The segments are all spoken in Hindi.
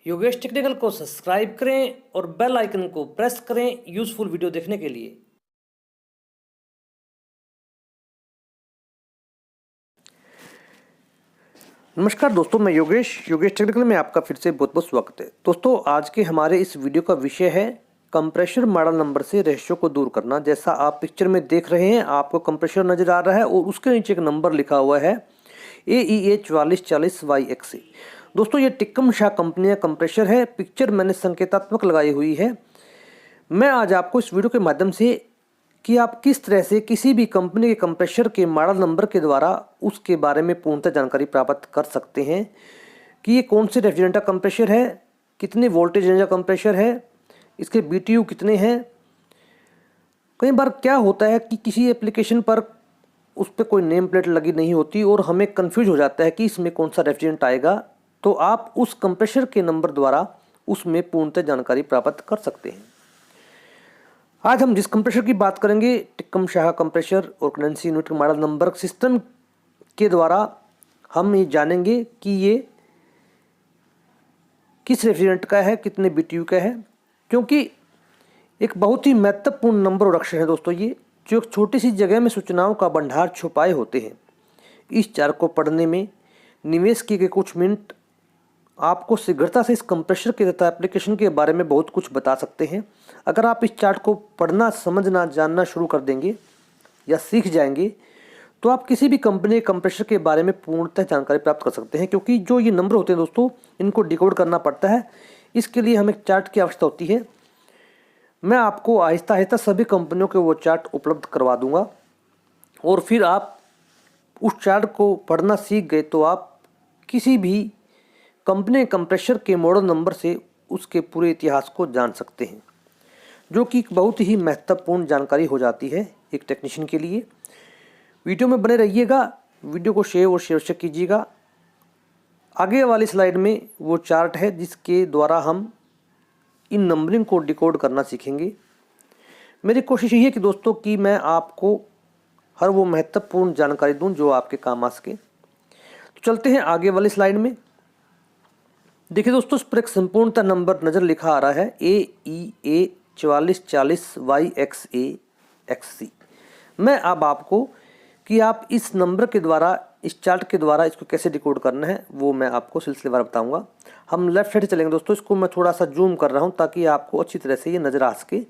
योगेश टेक्निकल को सब्सक्राइब करें और बेल आइकन को प्रेस करें यूजफुल वीडियो देखने के लिए। नमस्कार दोस्तों, मैं योगेश टेक्निकल में आपका फिर से बहुत बहुत स्वागत है। दोस्तों, आज के हमारे इस वीडियो का विषय है कंप्रेसर मॉडल नंबर से रेशियो को दूर करना। जैसा आप पिक्चर में देख रहे हैं, आपको कंप्रेसर नजर आ रहा है और उसके नीचे एक नंबर लिखा हुआ है AEA 4440YXA। दोस्तों, ये टिक्कम शाह कंपनी का कंप्रेसर है। पिक्चर मैंने संकेतात्मक लगाई हुई है। मैं आज आपको इस वीडियो के माध्यम से कि आप किस तरह से किसी भी कंपनी के कंप्रेसर के मॉडल नंबर के द्वारा उसके बारे में पूर्णतः जानकारी प्राप्त कर सकते हैं कि ये कौन से रेफ्रिजरेंट का कंप्रेसर है, कितने वोल्टेज रेंज का कंप्रेसर है, इसके BTU कितने हैं। कई बार क्या होता है कि किसी एप्लीकेशन पर उस पर कोई नेम प्लेट लगी नहीं होती और हमें कन्फ्यूज हो जाता है कि इसमें कौन सा रेफ्रिजरेंट आएगा। तो आप उस कंप्रेसर के नंबर द्वारा उसमें पूर्णतः जानकारी प्राप्त कर सकते हैं। आज हम जिस कंप्रेसर की बात करेंगे, टिक्कम शाह कंप्रेसर और कंडेंसर यूनिट के मॉडल नंबर सिस्टम के द्वारा हम ये जानेंगे कि ये किस रेफ्रिजरेंट का है, कितने BTU का है। क्योंकि एक बहुत ही महत्वपूर्ण नंबर और अक्षर है दोस्तों, ये जो एक छोटी सी जगह में सूचनाओं का भंडार छुपाए होते हैं। इस चार्ट को पढ़ने में निवेश किए गए कुछ मिनट आपको शीघ्रता से इस कंप्रेसर के तथा एप्लीकेशन के बारे में बहुत कुछ बता सकते हैं। अगर आप इस चार्ट को पढ़ना, समझना, जानना शुरू कर देंगे या सीख जाएंगे तो आप किसी भी कंपनी के कंप्रेसर के बारे में पूर्णतः जानकारी प्राप्त कर सकते हैं। क्योंकि जो ये नंबर होते हैं दोस्तों, इनको डिकोड करना पड़ता है। इसके लिए हमें चार्ट की आवश्यकता होती है। मैं आपको आहिस्ता आहिस्ता सभी कंपनियों के वो चार्ट उपलब्ध करवा दूंगा और फिर आप उस चार्ट को पढ़ना सीख गए तो आप किसी भी कंपनी कंप्रेसर के मॉडल नंबर से उसके पूरे इतिहास को जान सकते हैं, जो कि बहुत ही महत्वपूर्ण जानकारी हो जाती है एक टेक्नीशियन के लिए। वीडियो में बने रहिएगा, वीडियो को शेयर और शेयर कीजिएगा। आगे वाली स्लाइड में वो चार्ट है जिसके द्वारा हम इन नंबरिंग को डिकोड करना सीखेंगे। मेरी कोशिश यही है कि दोस्तों कि मैं आपको हर वो महत्वपूर्ण जानकारी दूं जो आपके काम आ सके। तो चलते हैं आगे वाली स्लाइड में। देखिए दोस्तों, इस पर एक संपूर्णतः नंबर नज़र लिखा आ रहा है AEA 4440YXA। मैं अब आपको कि आप इस नंबर के द्वारा, इस चार्ट के द्वारा इसको कैसे डिकोड करना है वो मैं आपको सिलसिलेवार बताऊंगा। हम लेफ्ट साइड चलेंगे दोस्तों। इसको मैं थोड़ा सा जूम कर रहा हूं ताकि आपको अच्छी तरह से ये नज़र आ सके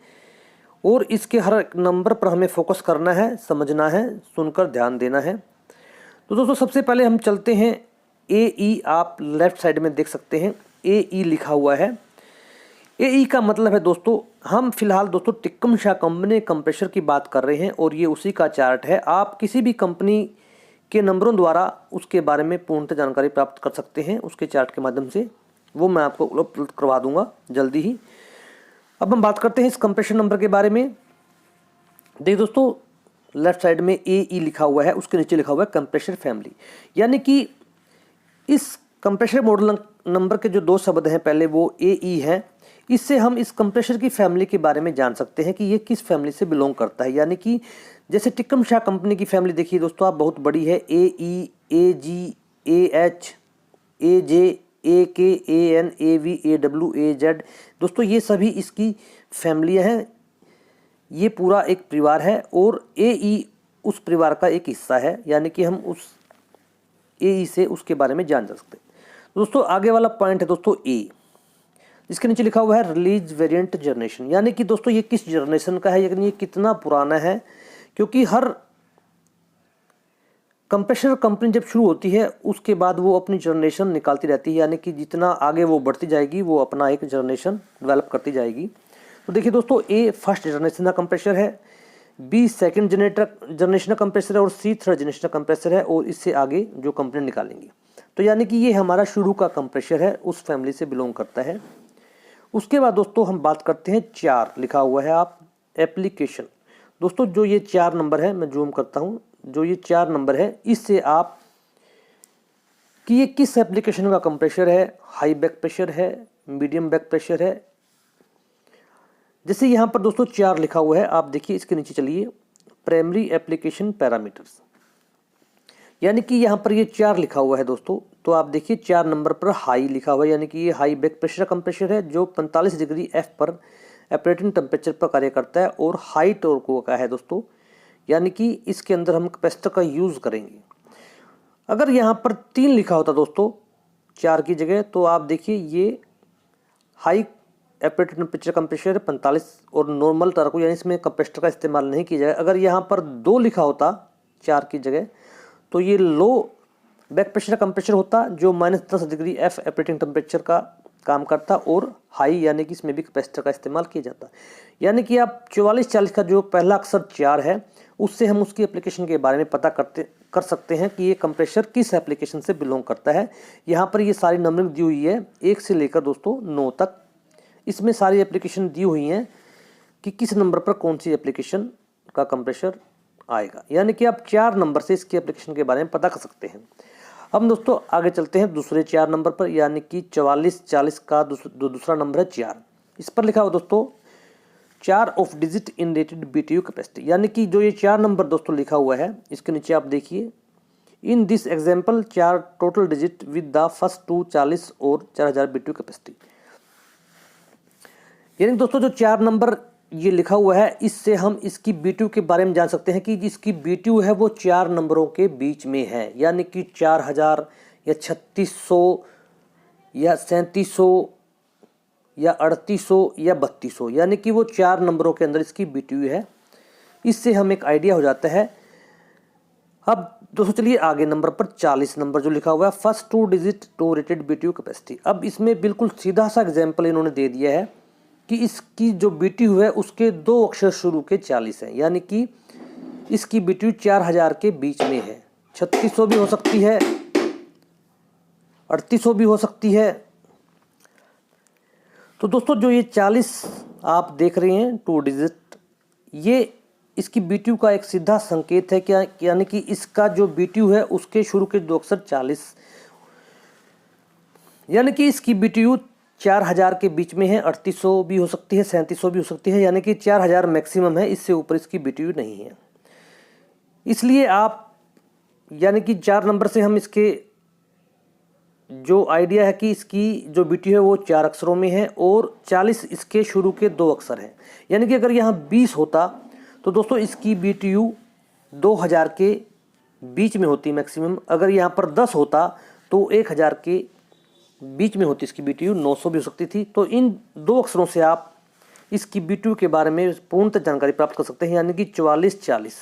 और इसके हर एक नंबर पर हमें फोकस करना है, समझना है, सुनकर ध्यान देना है। तो दोस्तों, सबसे पहले हम चलते हैं AE। आप लेफ्ट साइड में देख सकते हैं AE लिखा हुआ है। AE का मतलब है दोस्तों, हम फिलहाल दोस्तों टिक्कम शाह कंपनी कंप्रेसर की बात कर रहे हैं और ये उसी का चार्ट है। आप किसी भी कंपनी के नंबरों द्वारा उसके बारे में पूर्णतः जानकारी प्राप्त कर सकते हैं उसके चार्ट के माध्यम से। वो मैं आपको उपलब्ध करवा दूंगा जल्दी ही। अब हम बात करते हैं इस कंप्रेसर नंबर के बारे में। देखिए दोस्तों, लेफ्ट साइड में AE लिखा हुआ है, उसके नीचे लिखा हुआ है कंप्रेसर फैमिली। यानी कि इस कंप्रेसर मॉडल नंबर के जो दो शब्द हैं, पहले वो AE है। इससे हम इस कंप्रेसर की फैमिली के बारे में जान सकते हैं कि ये किस फैमिली से बिलोंग करता है। यानी कि जैसे टिक्कम शाह कंपनी की फैमिली देखिए दोस्तों आप, बहुत बड़ी है। AE, AG, AH, AJ, AK, AN, AV, AW, AZ। दोस्तों ये सभी इसकी फैमिलियाँ हैं। ये पूरा एक परिवार है और AE उस परिवार का एक हिस्सा है। यानी कि हम उस AE से उसके बारे में जान सकते हैं। दोस्तों आगे वाला पॉइंट है दोस्तों A, इसके नीचे लिखा हुआ है रिलीज वेरिएंट जनरेशन। यानी कि दोस्तों ये किस जनरेशन का है, यानी ये कितना पुराना है। क्योंकि हर कंप्रेसर कंपनी जब शुरू होती है उसके बाद वो अपनी जनरेशन निकालती रहती है। यानी कि जितना आगे वो बढ़ती जाएगी वो अपना एक जनरेशन डेवलप करती जाएगी। तो देखिए दोस्तों, A फर्स्ट जनरेशन का कंप्रेसर है, B सेकंड जनरेशन का कंप्रेसर है और C थर्ड जनरेशन का कंप्रेसर है और इससे आगे जो कंपनी निकालेंगी। तो यानी कि ये हमारा शुरू का कंप्रेसर है, उस फैमिली से बिलोंग करता है। उसके बाद दोस्तों हम बात करते हैं 4 लिखा हुआ है आप, एप्लीकेशन। दोस्तों जो ये 4 नंबर है, मैं जूम करता हूँ, जो ये 4 नंबर है इससे आप कि ये किस एप्लीकेशन का कंप्रेसर है, हाई बैक प्रेशर है, मीडियम बैक प्रेशर है। जैसे यहाँ पर दोस्तों 4 लिखा हुआ है, आप देखिए इसके नीचे चलिए, प्राइमरी एप्लीकेशन पैरामीटर्स। यानी कि यहाँ पर ये 4 लिखा हुआ है दोस्तों, तो आप देखिए 4 नंबर पर हाई लिखा हुआ है, यानी कि ये हाई बैक प्रेशर कंप्रेसर है जो 45 डिग्री F पर ऑपरेटिंग टेम्परेचर पर कार्य करता है और हाई टॉर्क का है दोस्तों, यानी कि इसके अंदर हम कैपेसिटर का यूज़ करेंगे। अगर यहाँ पर 3 लिखा होता दोस्तों 4 की जगह, तो आप देखिए ये हाई ऑपरेटिंग टेम्परेचर कंप्रेसर 45 और नॉर्मल टॉर्क, यानी इसमें कंप्रेसर का इस्तेमाल नहीं किया जाएगा। अगर यहाँ पर 2 लिखा होता 4 की जगह, तो ये लो बैक प्रेशर कंप्रेसर होता जो -10 डिग्री F ऑपरेटिंग टेम्परेचर का काम करता, और हाई यानी कि इसमें भी कैपेसिटर का इस्तेमाल किया जाता। यानी कि आप 44-40 का जो पहला अक्षर 4 है, उससे हम उसकी एप्लीकेशन के बारे में पता कर सकते हैं कि ये कंप्रेसर किस एप्लीकेशन से बिलोंग करता है। यहाँ पर ये सारी नंबरिंग दी हुई है 1 से लेकर दोस्तों 9 तक, इसमें सारी एप्लीकेशन दी हुई हैं कि किस नंबर पर कौन सी एप्लीकेशन का कंप्रेसर आएगा। यानी कि आप 4 नंबर से इसकी एप्लीकेशन के बारे में पता कर सकते हैं। अब दोस्तों आगे चलते हैं दूसरे 4 नंबर पर, यानी कि 44-40 का दूसरा नंबर है 4। इस पर लिखा हुआ दोस्तों 4 of digit in rated BTU capacity, यानी कि जो ये 4 नंबर दोस्तों लिखा हुआ है, इसके नीचे आप देखिए in this example 4 total digit with the first 2 40 और 4000 BTU कैपेसिटी। यानी दोस्तों जो 4 नंबर ये लिखा हुआ है, इससे हम इसकी BTU के बारे में जान सकते हैं कि जिसकी BTU है वो 4 नंबरों के बीच में है, यानी कि 4000 या 3600 या 3700 या 3800 या 3200, यानी कि वो 4 नंबरों के अंदर इसकी BTU है। इससे हम एक आइडिया हो जाता है। अब दोस्तों चलिए आगे नंबर पर 40 नंबर जो लिखा हुआ है first 2 digit to rated BTU capacity. अब इसमें बिल्कुल सीधा सा एग्जाम्पल इन्होंने दे दिया है कि इसकी जो BTU है उसके 2 अक्षर शुरू के 40 हैं, यानी कि इसकी BTU 4000 के बीच में है। 3600 भी हो सकती है, 3800 भी हो सकती है। तो दोस्तों जो ये 40 आप देख रहे हैं 2 डिजिट, ये इसकी BTU का एक सीधा संकेत है क्या, यानी कि इसका जो BTU है उसके शुरू के 2 अक्षर 40, यानी कि इसकी BTU 4000 के बीच में है। 3800 भी हो सकती है, 3700 भी हो सकती है, यानी कि 4000 मैक्सिमम है, इससे ऊपर इसकी BTU नहीं है। इसलिए आप यानी कि 4 नंबर से हम इसके जो आइडिया है कि इसकी जो BTU है वो 4 अक्षरों में है और 40 इसके शुरू के 2 अक्षर हैं। यानी कि अगर यहाँ 20 होता तो दोस्तों इसकी BTU 2000 के बीच में होती मैक्सिमम। अगर यहाँ पर 10 होता तो 1000 के बीच में होती इसकी BTU, 900 भी हो सकती थी। तो इन 2 अक्षरों से आप इसकी BTU के बारे में पूर्णतः जानकारी प्राप्त कर सकते हैं, यानी कि 44-40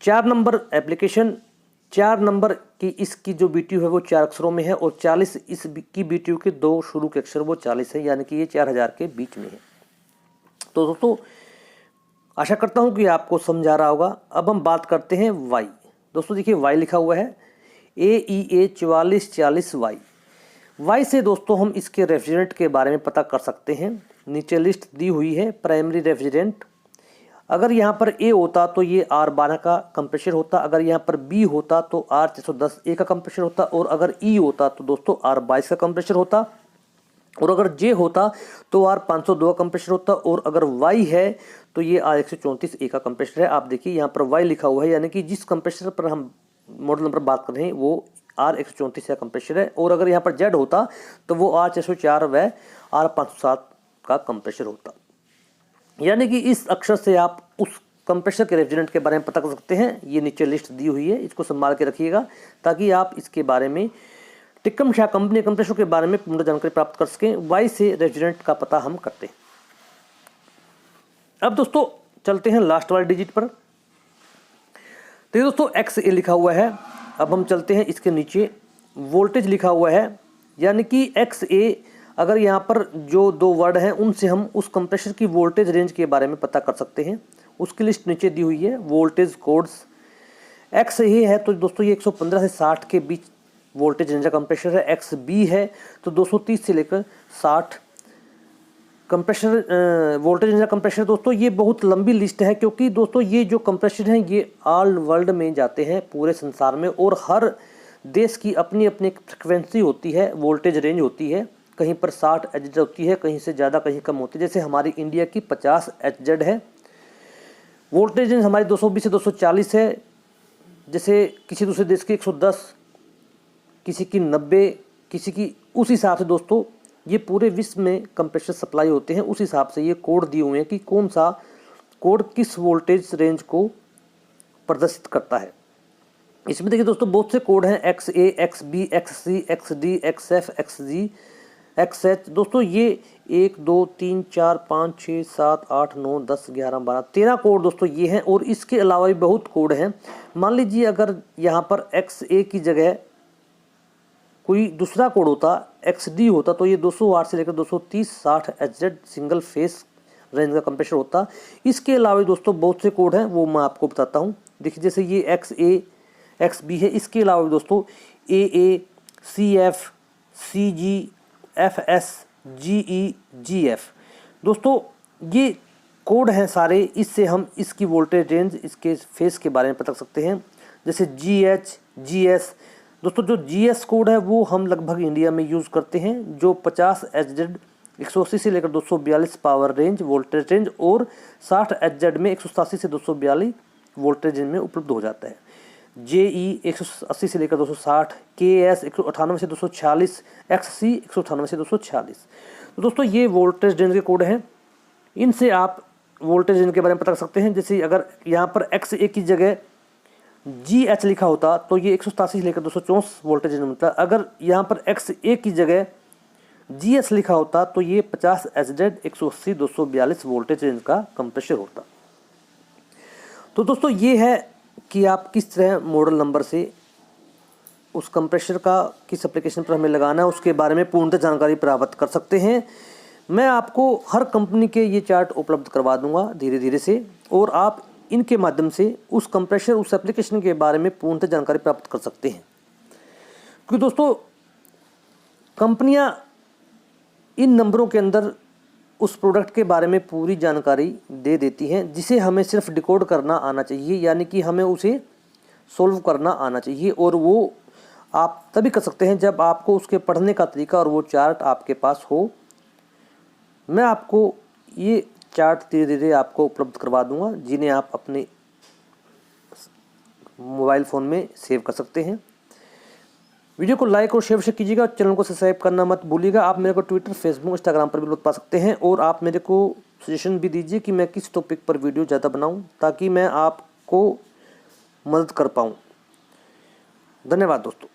4 नंबर एप्लीकेशन, 4 नंबर की इसकी जो BTU है वो 4 अक्षरों में है और 40 इस की BTU के 2 शुरू के अक्षर वो 40 है, यानी कि ये 4000 के बीच में है। तो दोस्तों आशा करता हूँ कि आपको समझा रहा होगा। अब हम बात करते हैं वाई। दोस्तों देखिए वाई लिखा हुआ है AEA 4440 वाई से दोस्तों हम इसके रेफ्रिजरेंट के बारे में पता कर सकते हैं। नीचे लिस्ट दी हुई है प्राइमरी रेफ्रिजरेंट। अगर यहाँ पर A होता तो ये R12 का कंप्रेसर होता, अगर यहाँ पर B होता तो R610A का कंप्रेसर होता, और अगर E होता तो दोस्तों R22 का कंप्रेसर होता, और अगर J होता तो R502 का कंप्रेसर होता, और अगर Y है तो ये R134A का कंप्रेसर है। आप देखिए यहाँ पर Y लिखा हुआ है, यानी कि जिस कंप्रेसर पर हम मॉडल नंबर बात कर रहे हैं वो R134 का कंप्रेसर है, और अगर यहाँ पर Z होता तो वो R604 व R507 का कंप्रेसर होता। यानी कि इस अक्षर से आप उस कंप्रेसर के रेफ्रिजरेंट के बारे में पता कर सकते हैं। ये नीचे लिस्ट दी हुई है, इसको संभाल के रखिएगा ताकि आप इसके बारे में टिक्कम शाह कंपनी कंप्रेसर के बारे में पूर्ण जानकारी प्राप्त कर सकें। वाई से रेफ्रिजरेंट का पता हम करते हैं। अब दोस्तों चलते हैं लास्ट वाले डिजिट पर। तो ये दोस्तों XA लिखा हुआ है। अब हम चलते हैं इसके नीचे वोल्टेज लिखा हुआ है, यानी कि XA। अगर यहाँ पर जो 2 वर्ड हैं उनसे हम उस कंप्रेसर की वोल्टेज रेंज के बारे में पता कर सकते हैं। उसकी लिस्ट नीचे दी हुई है वोल्टेज कोड्स। XA है तो दोस्तों ये 115 से 60 के बीच वोल्टेज रेंज का कंप्रेसर है। XB है तो 230 से लेकर 60 कंप्रेसर वोल्टेज रेंज का कंप्रेसर। दोस्तों ये बहुत लंबी लिस्ट है, क्योंकि दोस्तों ये जो कंप्रेसर हैं ये ऑल वर्ल्ड में जाते हैं पूरे संसार में, और हर देश की अपनी अपनी फ्रिक्वेंसी होती है, वोल्टेज रेंज होती है। कहीं पर 60 HZ होती है, कहीं से ज़्यादा कहीं कम होती है। जैसे हमारी इंडिया की 50 HZ है। वोल्टेज रेंज हमारी 220 से 240 है। जैसे किसी दूसरे देश की 110, किसी की 90, किसी की, उस हिसाब से दोस्तों ये पूरे विश्व में कंप्रेसर सप्लाई होते हैं। उस हिसाब से ये कोड दिए हुए हैं कि कौन सा कोड किस वोल्टेज रेंज को प्रदर्शित करता है। इसमें देखिए दोस्तों बहुत से कोड हैं, XA, XB, XC, XD, XF, XG, XH। दोस्तों ये 1 2 3 4 5 6 7 8 9 10 11 12 13 कोड दोस्तों ये हैं। और इसके अलावा भी बहुत कोड हैं। मान लीजिए अगर यहाँ पर XA की जगह कोई दूसरा कोड होता, XD होता, तो ये 208 से लेकर 230 60 HZ सिंगल फेस रेंज का कंप्रेसर होता। इसके अलावा दोस्तों बहुत से कोड हैं, वो मैं आपको बताता हूँ। देखिए जैसे ये XA, XB है। इसके अलावा भी दोस्तों AA, CF, CG, FS, GE, GF। दोस्तों ये कोड हैं सारे, इससे हम इसकी वोल्टेज रेंज, इसके फेस के बारे में पता कर सकते हैं। जैसे GH, GS। दोस्तों जो GS कोड है वो हम लगभग इंडिया में यूज़ करते हैं, जो 50 HZ 180 से लेकर 242 पावर रेंज वोल्टेज रेंज और 60 HZ में 187 से 242 वोल्टेज रेंज में उपलब्ध हो जाता है। JE 180 से लेकर 260, KS 198 से 246, XC 198 से 246। तो दोस्तों ये वोल्टेज रेंज के कोड हैं, इनसे आप वोल्टेज रेंज के बारे में पता कर सकते हैं। जैसे अगर यहाँ पर XA की जगह GH लिखा होता तो ये 187 से लेकर 264 वोल्टेज रेंज मिलता। अगर यहाँ पर XA की जगह GS लिखा होता तो ये 50 HZ 180 242 वोल्टेज रेंज का कंप्रेसर होता। तो दोस्तों ये है कि आप किस तरह मॉडल नंबर से उस कंप्रेसर का किस एप्लीकेशन पर हमें लगाना है उसके बारे में पूर्णतः जानकारी प्राप्त कर सकते हैं। मैं आपको हर कंपनी के ये चार्ट उपलब्ध करवा दूंगा धीरे धीरे से, और आप इनके माध्यम से उस कंप्रेसर, उस एप्लीकेशन के बारे में पूर्णतः जानकारी प्राप्त कर सकते हैं। क्योंकि दोस्तों कंपनियां इन नंबरों के अंदर उस प्रोडक्ट के बारे में पूरी जानकारी दे देती हैं, जिसे हमें सिर्फ डिकोड करना आना चाहिए, यानी कि हमें उसे सोल्व करना आना चाहिए। और वो आप तभी कर सकते हैं जब आपको उसके पढ़ने का तरीका और वो चार्ट आपके पास हो। मैं आपको ये चार्ट धीरे धीरे आपको उपलब्ध करवा दूंगा, जिन्हें आप अपने मोबाइल फ़ोन में सेव कर सकते हैं। वीडियो को लाइक और शेयर कीजिएगा, चैनल को सब्सक्राइब करना मत भूलिएगा। आप मेरे को ट्विटर, फेसबुक, इंस्टाग्राम पर भी लोग पा सकते हैं। और आप मेरे को सजेशन भी दीजिए कि मैं किस टॉपिक पर वीडियो ज़्यादा बनाऊं, ताकि मैं आपको मदद कर पाऊँ। धन्यवाद दोस्तों।